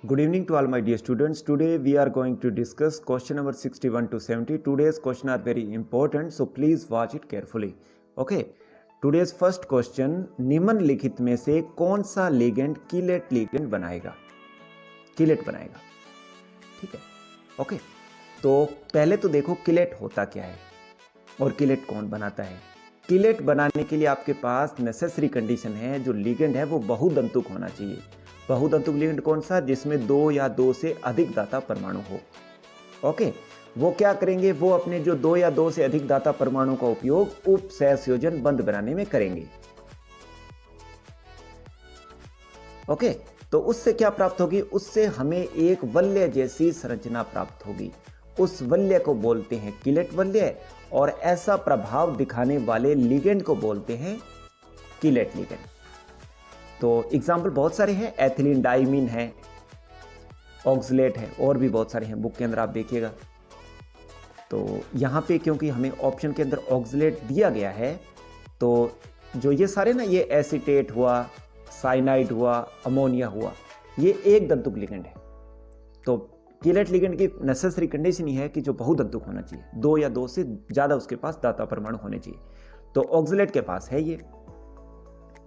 Good evening to all my dear students. Today we are going to discuss question number 61 to 70. Today's question are very important, so please watch it carefully. Okay. Today's first question, निम्नलिखित में से कौन सा ligand chelate ligand बनाएगा? Chelate बनाएगा, ठीक है। Okay, तो पहले तो देखो कीलेट होता क्या है और कीलेट कौन बनाता है। कीलेट बनाने के लिए आपके पास नेसेसरी कंडीशन है, जो लिगेंड है वो बहुदंतुक होना चाहिए। बहुदंतुक लिगेंड कौन सा? जिसमें दो या दो से अधिक दाता परमाणु हो। ओके, वो क्या करेंगे? वो अपने जो दो या दो से अधिक दाता परमाणु का उपयोग उपसहसंयोजन बंध बनाने में करेंगे। ओके, तो उससे क्या प्राप्त होगी? उससे हमें एक वलय जैसी संरचना प्राप्त होगी। उस वलय को बोलते हैं कीलेट वलय, और ऐसा प्रभाव दिखाने वाले लिगेंड को बोलते हैं कीलेट लिगेंड। तो एग्जाम्पल बहुत सारे हैं, एथिलीन डाइमीन है, ऑक्सलेट है, और भी बहुत सारे हैं। बुक के अंदर आप देखिएगा। तो यहाँ पे क्योंकि हमें ऑप्शन के अंदर ऑक्सलेट दिया गया है, तो जो ये सारे ना, ये एसीटेट हुआ, साइनाइड हुआ, अमोनिया हुआ, ये एक दंतुक लिगेंड है। तो कीलेट लिगेंड की नेसेसरी कंडीशन ही है कि जो बहुदंतुक होना चाहिए, दो या दो से ज्यादा उसके पास दाता परमाणु होने चाहिए। तो ऑक्सलेट के पास है ये।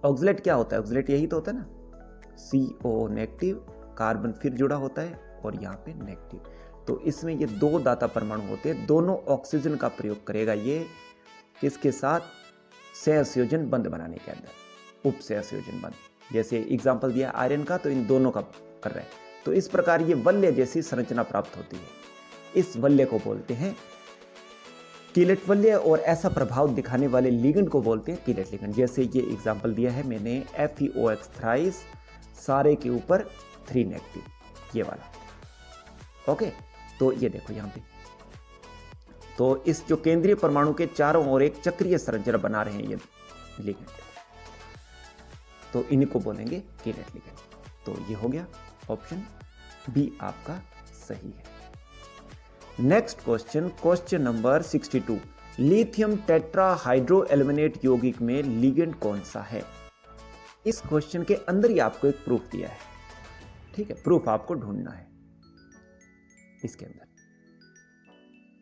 ऑक्सलेट क्या होता है? ऑक्सलेट यही तो होता है ना, CO नेगेटिव, कार्बन फिर जुड़ा होता है और यहाँ पे नेगेटिव। तो इसमें ये दो दाता परमाणु होते हैं, दोनों ऑक्सीजन का प्रयोग करेगा ये किसके साथ? सहसंयोजन बंध बनाने के अंदर, उप सहसंयोजन बंध। जैसे एग्जाम्पल दिया आयरन का, तो इन दोनों का कर रहे हैं। तो इस प्रकार ये वलय जैसी संरचना प्राप्त होती है। इस वलय को बोलते हैं कीलेट वलय, और ऐसा प्रभाव दिखाने वाले लिगेंड को बोलते हैं कीलेट लिगेंड। जैसे ये एग्जाम्पल दिया है मैंने, FeOX थ्राइस, सारे के ऊपर 3 नेगेटिव, ये वाला। ओके, तो ये देखो यहाँ पे, तो इस जो केंद्रीय परमाणु के चारों ओर एक चक्रीय संरचना बना रहे हैं ये लिगेंड, तो इनको बोलेंगे कीलेट लिगेंड। तो ये हो गया, ऑप्शन बी आपका सही है। Next question, question number 62, lithium tetrahydro aluminate यौगिक में लिगेंड कौन सा है? इस क्वेश्चन के अंदर ही आपको एक प्रूफ दिया है, ठीक है। प्रूफ आपको ढूंढना है। इसके अंदर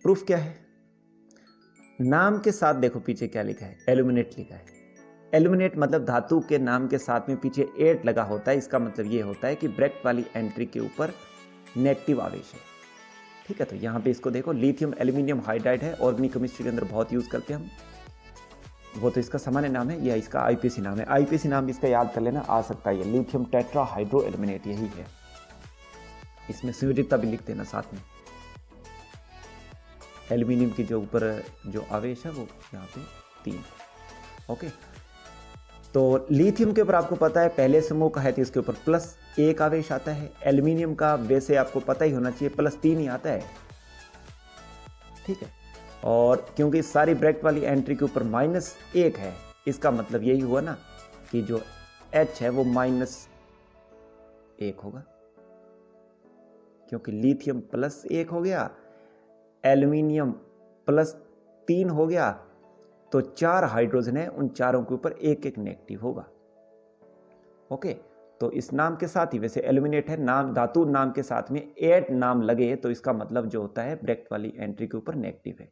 प्रूफ क्या है? नाम के साथ देखो पीछे क्या लिखा है, एल्यूमिनेट लिखा है। एल्यूमिनेट मतलब धातु के नाम के साथ में पीछे एट लगा होता है। इसका मतलब ये होता है कि ब्रैकेट वाली एंट्री के ऊपर नेगेटिव आवेश है, ठीक है। तो यहाँ पे इसको देखो, लिथियम एल्यूमिनियम हाइड्राइड है, ऑर्गेनिक केमिस्ट्री के अंदर बहुत यूज करते हैं हम। वो तो इसका सामान्य नाम है, या इसका IPC नाम है। IPC नाम इसका याद कर लेना, आ सकता है ये लिथियम टेट्राहाइड्रो एल्यूमिनेट, यही है। इसमें संयोजकता भी लिख देना साथ में। एल्यूमिनियम की जो ऊपर जो आवेश है वो यहाँ पे 3। ओके, तो लिथियम के ऊपर आपको पता है पहले समूह का है, तो इसके ऊपर +1 आवेश आता है। एल्यूमिनियम का वैसे आपको पता ही होना चाहिए +3 ही आता है, ठीक है। और क्योंकि सारी ब्रैकेट वाली एंट्री के ऊपर -1 है, इसका मतलब यही हुआ ना कि जो H है वो -1 होगा, क्योंकि लिथियम +1 हो गया, एल्यूमिनियम +3 हो गया, तो 4 हाइड्रोजन है, उन चारों के ऊपर एक एक नेगेटिव होगा। ओके, तो इस नाम के साथ ही, वैसे एल्यूमिनेट है नाम, धातु नाम के साथ में एट नाम लगे, तो इसका मतलब जो होता है ब्रैकेट वाली एंट्री के ऊपर नेगेटिव है।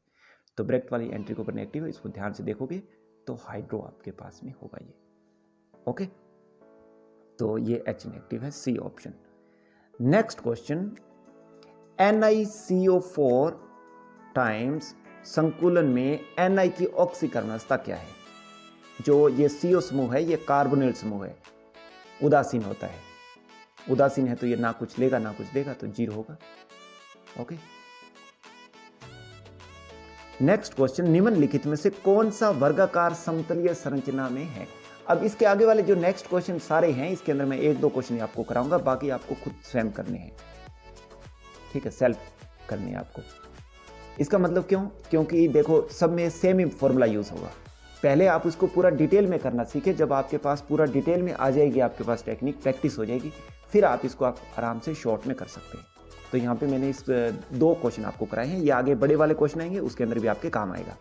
तो ब्रैकेट वाली एंट्री के ऊपर नेगेटिव है, इसको ध्यान से देखोगे तो हाइड्रो आपके पास में होगा ये। ओके, तो ये H नेगेटिव है, C option. Next question, NiCO4 times संकुलन में Ni की ऑक्सीकरणीयता क्या है? जो ये CO समूह है, ये कार्बोनिल समूह है, उदासीन होता है। उदासीन है तो ये ना कुछ लेगा ना कुछ देगा, तो 0 होगा। ओके, नेक्स्ट क्वेश्चन, निम्नलिखित में से कौन सा वर्गाकार समतलीय संरचना में है? अब इसके आगे वाले जो नेक्स्ट क्वेश्चन सारे हैं, इसके अंदर मैं 1-2 क्वेश्चन आपको कराऊंगा, बाकी आपको खुद स्वयं करने हैं, ठीक है, सेल्फ करने हैं आपको। इसका मतलब क्यों? क्योंकि देखो सब में सेम ही फॉर्मूला यूज होगा। पहले आप उसको पूरा डिटेल में करना सीखे, जब आपके पास पूरा डिटेल में आ जाएगी, आपके पास टेक्निक प्रैक्टिस हो जाएगी, फिर आप इसको आप आराम से शॉर्ट में कर सकते हैं। तो यहाँ पे मैंने इस 2 क्वेश्चन आपको कराए हैं, ये आगे बड़े वाले क्वेश्चन आएंगे, उसके अंदर भी आपके काम आएगा।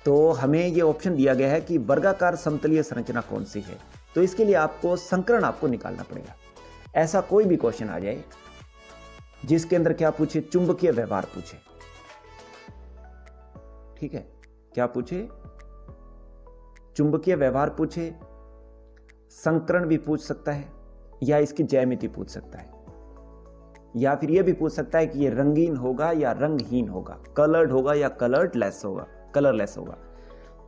तो हमें ये ऑप्शन दिया गया है कि वर्गाकार समतलीय संरचना कौन सी है। तो इसके लिए आपको संकरण आपको निकालना पड़ेगा। ऐसा कोई भी क्वेश्चन आ जाए जिसके अंदर क्या पूछे, चुंबकीय व्यवहार पूछे, ठीक है, क्या पूछे, चुंबकीय व्यवहार पूछे, संकरण भी पूछ सकता है, या इसकी ज्यामिति पूछ सकता है, या फिर यह भी पूछ सकता है कि ये रंगीन होगा या रंगहीन होगा, कलर्ड होगा या कलरलेस होगा।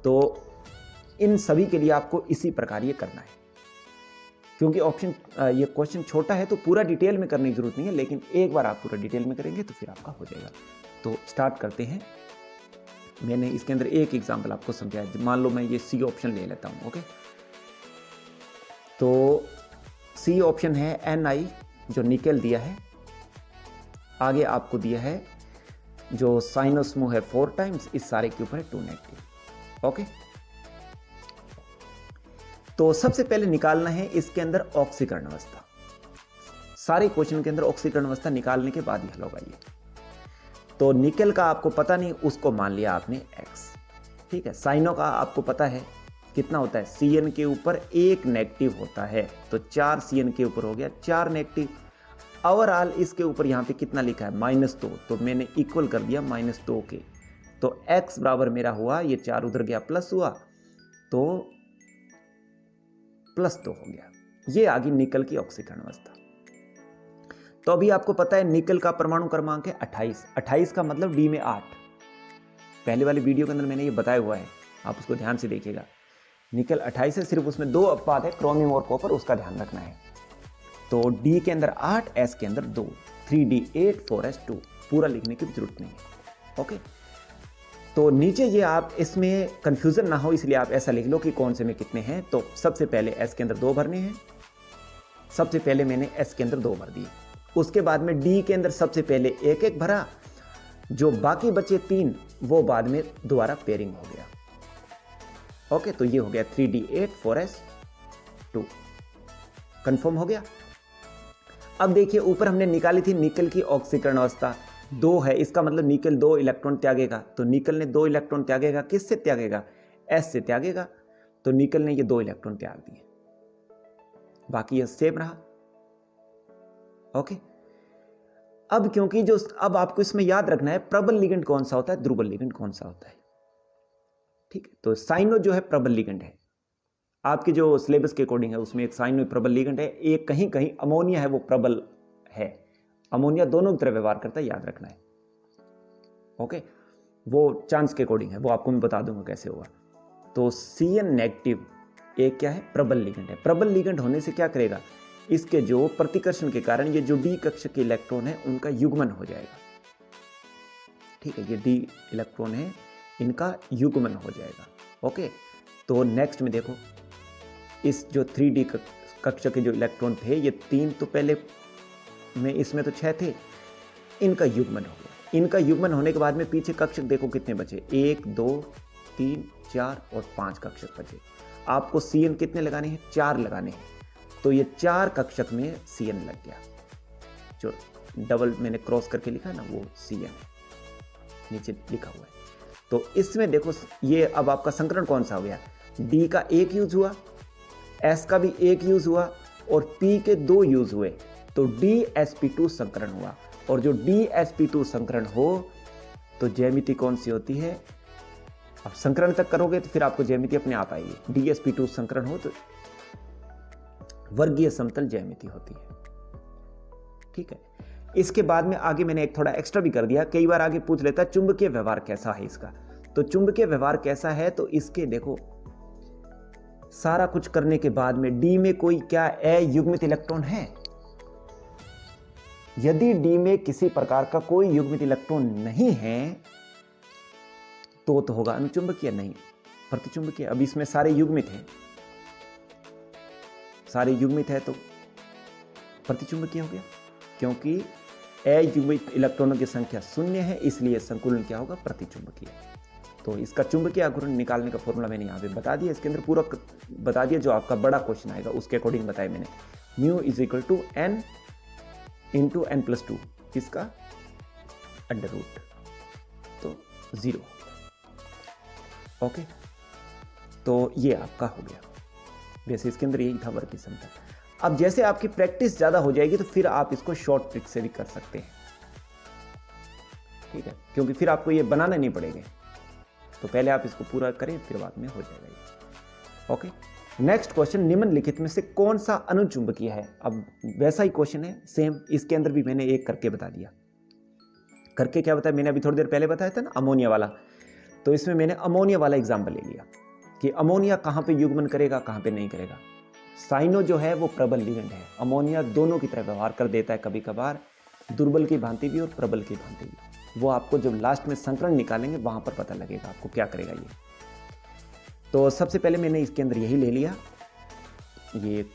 तो इन सभी के लिए आपको इसी प्रकार ये करना है। क्योंकि ये क्वेश्चन छोटा है तो पूरा डिटेल में करने की जरूरत नहीं है, लेकिन एक बार आप पूरा डिटेल में करेंगे तो फिर आपका हो जाएगा। तो स्टार्ट करते हैं। मैंने इसके अंदर एक एग्जांपल आपको समझाया। मान लो मैं ये सी ऑप्शन ले लेता हूं। ओके, तो सी ऑप्शन है Ni जो निकेल दिया है, आगे आपको दिया है जो साइनो समूह है 4 टाइम्स, इस सारे के ऊपर है 2 नेगेटिव। ओके, तो सबसे पहले निकालना है इसके अंदर ऑक्सीकरण अवस्था। सारे क्वेश्चन के अंदर ऑक्सीकरण अवस्था निकालने के बाद ही हल होगा ये। तो निकेल का आपको पता नहीं, उसको मान लिया आपने X, ठीक है। साइनो का आपको पता है कितना होता है, Cn के ऊपर 1 नेगेटिव होता है, तो 4 Cn के ऊपर हो गया 4 नेगेटिव। ओवरऑल इसके ऊपर यहाँ पे कितना लिखा है, -2, तो मैंने इक्वल कर दिया -2 के। तो X बराबर मेरा हुआ, ये 4 उधर गया प्लस हुआ, तो +2 हो गया। ये आ गई निकल की ऑक्सीकरण अवस्था। तो अभी आपको पता है निकल का परमाणु क्रमांक है 28। 28 का मतलब D में 8। पहले वाली वीडियो के अंदर मैंने ये बताया हुआ है, आप उसको ध्यान से देखिएगा। निकल 28 है, सिर्फ उसमें 2 अपवाद है, क्रोमियम और कॉपर, उसका ध्यान रखना है। तो D के अंदर 8, S के अंदर 2, 3D8 4S2, पूरा लिखने की जरूरत नहीं है। ओके, तो नीचे ये आप इसमें कंफ्यूजन ना हो इसलिए आप ऐसा लिख लो कि कौन से में कितने हैं। तो सबसे पहले S के अंदर 2 भरने हैं। सबसे पहले मैंने S के अंदर 2 भर दिए। उसके बाद में D के अंदर सबसे पहले 1-1 भरा, जो बाकी बचे 3 वो बाद में दोबारा पेयरिंग हो गया। ओके, तो ये हो गया 3D8 4S2, कंफर्म हो गया। अब देखिए ऊपर हमने निकाली थी निकल की ऑक्सीकरण अवस्था 2 है, इसका मतलब निकल 2 इलेक्ट्रॉन त्यागेगा। तो निकल ने 2 इलेक्ट्रॉन त्यागेगा, किससे त्यागेगा, S से त्यागेगा। तो निकल ने ये 2 इलेक्ट्रॉन त्याग दिए, बाकी ये सेम रहा। ओके, अब क्योंकि जो अब आपको इसमें याद रखना है प्रबल लिगेंड कौन सा होता है, ध्रुवल लिगेंड कौन सा होता है, ठीक है। तो साइनो जो है प्रबल लिगेंड है, आपके जो सिलेबस के अकॉर्डिंग है उसमें एक साइनो प्रबल लिगेंड है, एक कहीं कहीं अमोनिया है वो प्रबल है। अमोनिया दोनों की तरह व्यवहार करता है, याद रखना है। ओके, वो चांस के अकॉर्डिंग है, वो आपको मैं बता दूंगा कैसे होगा। तो Cn नेगेटिव एक क्या है, प्रबल लिगेंड है। प्रबल लिगेंड होने से क्या करेगा, इसके जो प्रतिकर्षण के कारण ये जो D कक्ष के इलेक्ट्रॉन है उनका युग्मन हो जाएगा, ठीक है। ये D इलेक्ट्रॉन है, इनका युग्मन हो जाएगा। ओके, तो नेक्स्ट में देखो, इस जो 3D कक्ष के जो इलेक्ट्रॉन थे, ये 3 तो पहले में, इसमें तो 6 थे, इनका युग्मन हो गया। इनका युग्मन होने के बाद में पीछे कक्षक देखो कितने बचे, 1 2 3 4 और 5 कक्षक बचे। आपको Cn कितने लगाने हैं, 4 लगाने हैं। तो ये 4 कक्षक में Cn लग गया, जो डबल मैंने क्रॉस करके लिखा है ना, वो Cn है, नीचे लिखा हुआ है। तो इसमें देखो ये अब आपका संकरण कौन सा हो गया, D का 1 यूज हुआ, S का भी 1 यूज हुआ और P के 2 यूज हुए, तो DsP2 संकरण हुआ। और जो DsP2 संकरण हो तो ज्यामिति कौन सी होती है, अब संकरण तक करोगे तो फिर आपको ज्यामिति अपने आप आएगी। DsP2 संकरण हो तो वर्गीय समतल ज्यामिति होती है, ठीक है। इसके बाद में आगे मैंने एक थोड़ा एक्स्ट्रा भी कर दिया, कई बार आगे पूछ लेता है चुंबकीय व्यवहार कैसा है इसका। तो चुंबकीय व्यवहार कैसा है, तो इसके देखो सारा कुछ करने के बाद में D में कोई क्या अयुग्मित इलेक्ट्रॉन है। यदि D में किसी प्रकार का कोई युग्मित इलेक्ट्रॉन नहीं है तो होगा अनुचुंबकीय, नहीं प्रतिचुंबकीय। अब इसमें सारे युग्मित हैं, सारे युग्मित है तो प्रतिचुंबकीय हो गया, क्योंकि अयुग्मित इलेक्ट्रॉनों की संख्या 0 है, इसलिए संकुलन क्या होगा, प्रतिचुंबकीय। तो इसका चुंबकीय आघूर्ण निकालने का फॉर्मूला मैंने यहाँ पे बता दिया, इसके अंदर पूरा बता दिया, जो आपका बड़ा क्वेश्चन आएगा उसके अकॉर्डिंग बताया मैंने। म्यू = n × n+2, इसका अंडर रूट, तो 0। ओके, तो ये आपका हो गया। वैसे इसके अंदर यही था वर्गीय समतल। अब जैसे आपकी प्रैक्टिस ज़्यादा हो जाएगी तो फिर आप इसको शॉर्ट ट्रिक से भी कर सकते हैं, ठीक है, क्योंकि फिर आपको ये बनाना नहीं पड़ेगा। तो पहले आप इसको पूरा करें, फिर बाद में हो जाएगा ये। ओके, नेक्स्ट क्वेश्चन, निम्नलिखित में से कौन सा अनुचुंबकीय है? अब वैसा ही क्वेश्चन है सेम, इसके अंदर भी मैंने एक करके बता दिया। करके क्या बताया मैंने अभी थोड़ी देर पहले बताया था ना, अमोनिया वाला। तो इसमें मैंने अमोनिया वाला एग्जाम्पल ले लिया कि अमोनिया कहाँ पे युग्मन करेगा, कहाँ पे नहीं करेगा। साइनो जो है वो प्रबल लिगेंड है, अमोनिया दोनों की तरह व्यवहार कर देता है, कभी कभार दुर्बल की भांति भी और प्रबल की भांति भी। वो आपको जब लास्ट में संकरण निकालेंगे वहां पर पता लगेगा आपको क्या करेगा ये। तो सबसे पहले मैंने इसके अंदर यही ले लिया, ये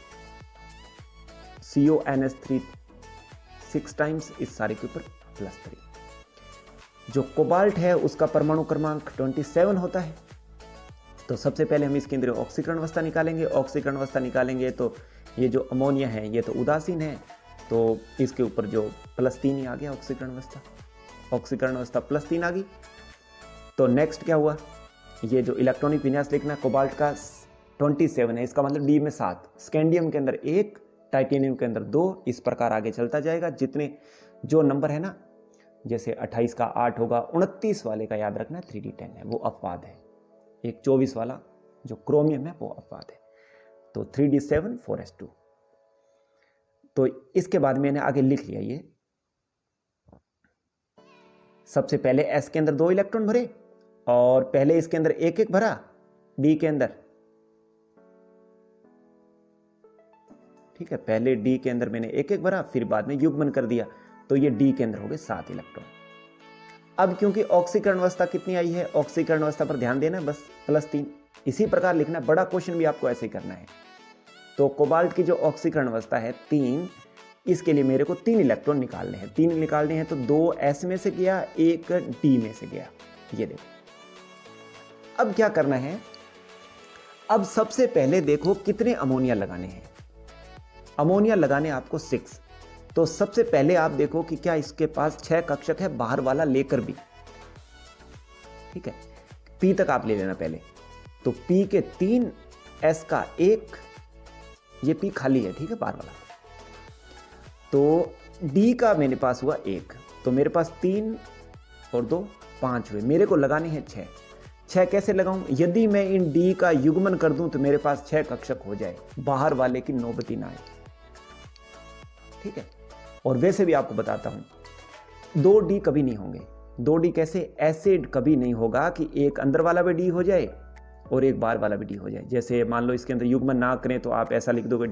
CONS3 6 टाइम्स, इस सारे के ऊपर +3। जो कोबाल्ट है उसका परमाणु क्रमांक 27 होता है। तो सबसे पहले हम इसके अंदर ऑक्सीकरण अवस्था निकालेंगे। ऑक्सीकरण अवस्था निकालेंगे तो ये जो अमोनिया है ये तो उदासीन है, तो इसके ऊपर जो +3 ही आ गया ऑक्सीकरण अवस्था। ऑक्सीकरण अवस्था +3 आ गई। तो नेक्स्ट क्या हुआ, ये जो इलेक्ट्रॉनिक विन्यास लिखना है कोबाल्ट का 27 है, इसका मतलब डी में 7, स्कैंडियम के अंदर 1, टाइटेनियम के अंदर 2, इस प्रकार आगे चलता जाएगा। जितने जो नंबर है ना, जैसे 28 का 8 होगा, 29 वाले का याद रखना 3d10 है, वो अपवाद है। एक 24 वाला जो क्रोमियम है वो अपवाद है। तो 3d7 4s2। तो इसके बाद मैंने आगे लिख लिया ये, सबसे पहले s के अंदर 2 इलेक्ट्रॉन भरे और पहले इसके अंदर एक एक भरा d के अंदर, ठीक है, पहले d के अंदर मैंने एक एक भरा, फिर बाद में युग्मन कर दिया, तो ये d के अंदर हो गए 7 इलेक्ट्रॉन। अब क्योंकि ऑक्सीकरण अवस्था कितनी आई है, ऑक्सीकरण अवस्था पर ध्यान देना, बस +3। इसी प्रकार लिखना, बड़ा क्वेश्चन भी आपको ऐसे ही करना है। तो कोबाल्ट की जो ऑक्सीकरण अवस्था है 3, इसके लिए मेरे को 3 इलेक्ट्रॉन निकालने हैं। 3 निकालने हैं तो 2 S में से गया, 1 D में से गया, ये देखो। अब क्या करना है, अब सबसे पहले देखो कितने अमोनिया लगाने हैं। अमोनिया लगाने आपको 6। तो सबसे पहले आप देखो कि क्या इसके पास 6 कक्षक है, बाहर वाला लेकर भी, ठीक है। P तक आप ले लेना पहले, तो P के 3, S का 1, ये P खाली है, ठीक है, बाहर वाला। तो D का मेरे पास हुआ 1, तो मेरे पास 3 और 2 5 हुए, मेरे को लगाने हैं 6। 6 कैसे लगाऊं, यदि मैं इन D का युग्मन कर दूं तो मेरे पास 6 कक्षक हो जाए, बाहर वाले की नौबत ना आए, ठीक है। और वैसे भी आपको बताता हूं, 2D कभी नहीं होंगे। 2D कैसे, एसिड कभी नहीं होगा कि एक अंदर वाला भी D हो जाए और एक बाहर वाला भी D हो जाए। जैसे मान लो इसके अंदर युग्मन ना करें तो आप ऐसा लिख दोगे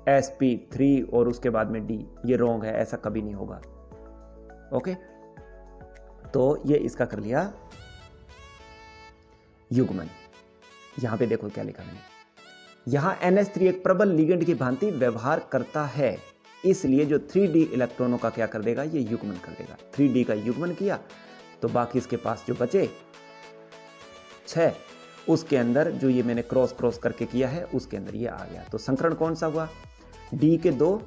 DSP3 और उसके बाद में D, ये रॉन्ग है, ऐसा कभी नहीं होगा। ओके, तो ये इसका कर लिया युग्मन। यहां पे देखो क्या लिखा मैंने, यहां NH3 एक प्रबल लिगेंड की भांति व्यवहार करता है, इसलिए जो 3D इलेक्ट्रॉनों का क्या कर देगा, ये युग्मन कर देगा। 3D का युग्मन किया तो बाकी इसके पास जो बचे 6, उसके अंदर जो ये मैंने क्रॉस क्रॉस करके किया है उसके अंदर ये आ गया। तो संकरण कौन सा हुआ, D के 2,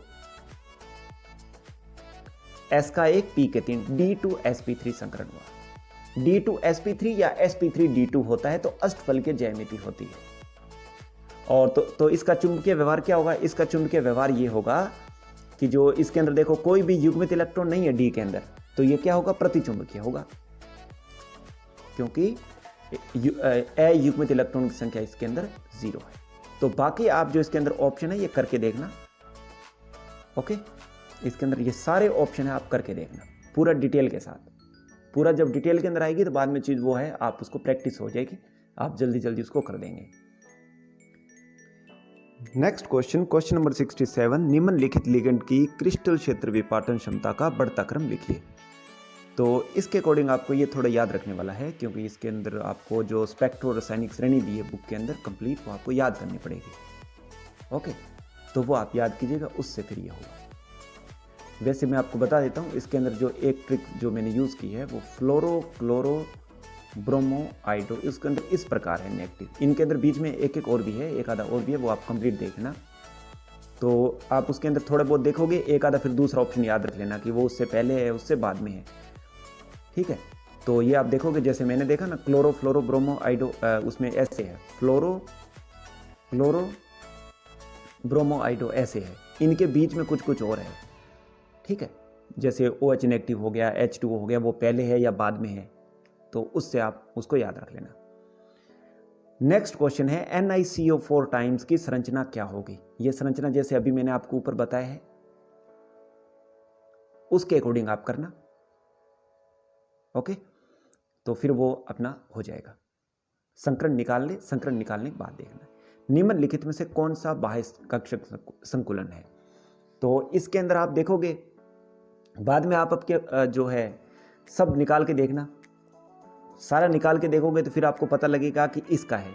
S का 1, P के 3, D2sp3 संकरण हुआ। D2sp3 या sp3d2 होता है तो अष्टफल के ज्यामिति होती है। और तो इसका चुंबकीय व्यवहार क्या होगा, इसका चुंबकीय व्यवहार ये होगा कि जो इसके अंदर देखो कोई भी युग्मित इलेक्ट्रॉन नहीं है D के अंदर, तो ये क्या होगा, प्रतिचुंबकीय होगा, क्योंकि अयुग्मित इलेक्ट्रॉन की संख्या इसके अंदर 0 है। तो बाकी आप जो इसके अंदर ऑप्शन है ये करके देखना। ओके, इसके अंदर ये सारे ऑप्शन है, आप करके देखना पूरा डिटेल के साथ। पूरा जब डिटेल के अंदर आएगी तो बाद में चीज वो है, आप उसको प्रैक्टिस हो जाएगी, आप जल्दी जल्दी उसको कर देंगे। नेक्स्ट क्वेश्चन, क्वेश्चन नंबर 67, निम्नलिखित लिगेंड की क्रिस्टल क्षेत्र विपाटन क्षमता का बढ़ता क्रम लिखिए। तो इसके अकॉर्डिंग आपको ये थोड़ा याद रखने वाला है, क्योंकि इसके अंदर आपको जो स्पेक्ट्रो रासायनिक श्रेणी दी है बुक के अंदर कंप्लीट, वो आपको याद करनी पड़ेगी। ओके, तो वो आप याद कीजिएगा, उससे फिर ये होगा। वैसे मैं आपको बता देता हूँ, इसके अंदर जो एक ट्रिक जो मैंने यूज़ की है वो फ्लोरो क्लोरो ब्रोमो आइडो, इसके अंदर इस प्रकार है नेगेटिव। इनके अंदर बीच में एक एक और भी है, एक आधा और भी है, वो आप कंप्लीट देखना। तो आप उसके अंदर थोड़ा बहुत देखोगे, एक आधा फिर दूसरा ऑप्शन याद रख लेना कि वो उससे पहले है, उससे बाद में है, ठीक है। तो ये आप देखोगे, जैसे मैंने देखा ना, क्लोरो फ्लोरो ब्रोमो आइडो, उसमें ऐसे है फ्लोरो क्लोरो ब्रोमोआइडो ऐसे है, इनके बीच में कुछ कुछ और है, ठीक है। जैसे OH नेगेटिव हो गया, H2O हो गया, वो पहले है या बाद में है, तो उससे आप उसको याद रख लेना। नेक्स्ट क्वेश्चन है NiCO4 टाइम्स की संरचना क्या होगी। ये संरचना जैसे अभी मैंने आपको ऊपर बताया है उसके अकॉर्डिंग आप करना, ओके। तो फिर वो अपना हो जाएगा। संकरण निकाल ले, संकरण निकालने के बाद देखना निम्नलिखित में से कौन सा बाह्य कक्षक संकुलन है। तो इसके अंदर आप देखोगे, बाद में आप आपके जो है सब निकाल के देखना, सारा निकाल के देखोगे तो फिर आपको पता लगेगा कि इसका है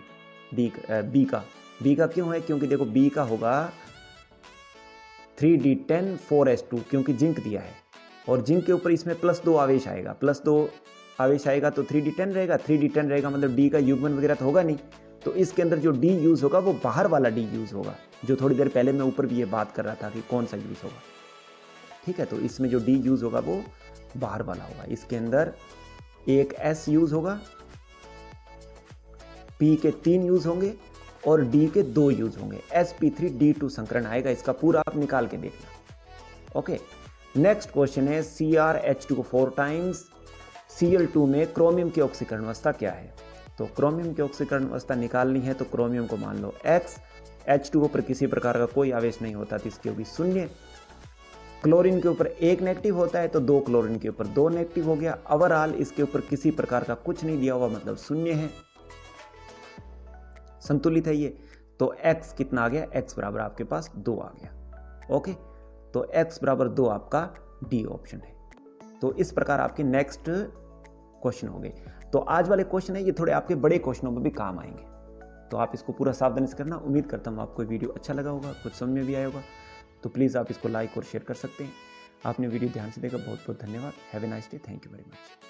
बी का क्यों है, क्योंकि देखो बी का होगा 3d10 4s2, क्योंकि जिंक दिया है और जिंक के ऊपर इसमें +2 आवेश आएगा, +2 आवेश आएगा तो 3d10 रहेगा, 3d10 रहेगा मतलब डी का युग्मन वगैरह तो होगा नहीं, तो इसके अंदर जो डी यूज होगा वो बाहर वाला डी यूज होगा, जो थोड़ी देर पहले मैं ऊपर भी ये बात कर रहा था कि कौन सा यूज होगा, ठीक है। तो इसमें जो डी यूज होगा वो बाहर वाला होगा। इसके अंदर एक S यूज होगा, P के 3 यूज होंगे और D के 2 यूज होंगे, sp3d2 संकरण आएगा। इसका पूरा आप निकाल के देखना, ओके। नेक्स्ट क्वेश्चन है CrH2O4 टाइम्स Cl2 में क्रोमियम की ऑक्सीकरण अवस्था क्या है। तो क्रोमियम की ऑक्सीकरण अवस्था निकालनी है तो क्रोमियम को मान लो X, H2O पर किसी प्रकार का कोई आवेश नहीं होता तो इसकी होगी 0। क्लोरीन के ऊपर 1 नेगेटिव होता है तो 2 क्लोरीन के ऊपर 2 नेगेटिव हो गया। ओवरऑल इसके ऊपर किसी प्रकार का कुछ नहीं दिया हुआ मतलब 0 है, संतुलित है ये। तो x कितना आ गया, x बराबर आपके पास 2 आ गया, ओके। तो x बराबर 2 आपका डी ऑप्शन है। तो इस प्रकार आपके नेक्स्ट क्वेश्चन हो गए। तो आज वाले क्वेश्चन है ये थोड़े आपके बड़े क्वेश्चनों में भी काम आएंगे, तो आप इसको पूरा सावधानी से करना। उम्मीद करता हूँ आपको वीडियो अच्छा लगा होगा, कुछ समझ में भी आया होगा, तो प्लीज़ आप इसको लाइक और शेयर कर सकते हैं। आपने वीडियो ध्यान से देखा, बहुत बहुत धन्यवाद। Have a nice day, thank you very much.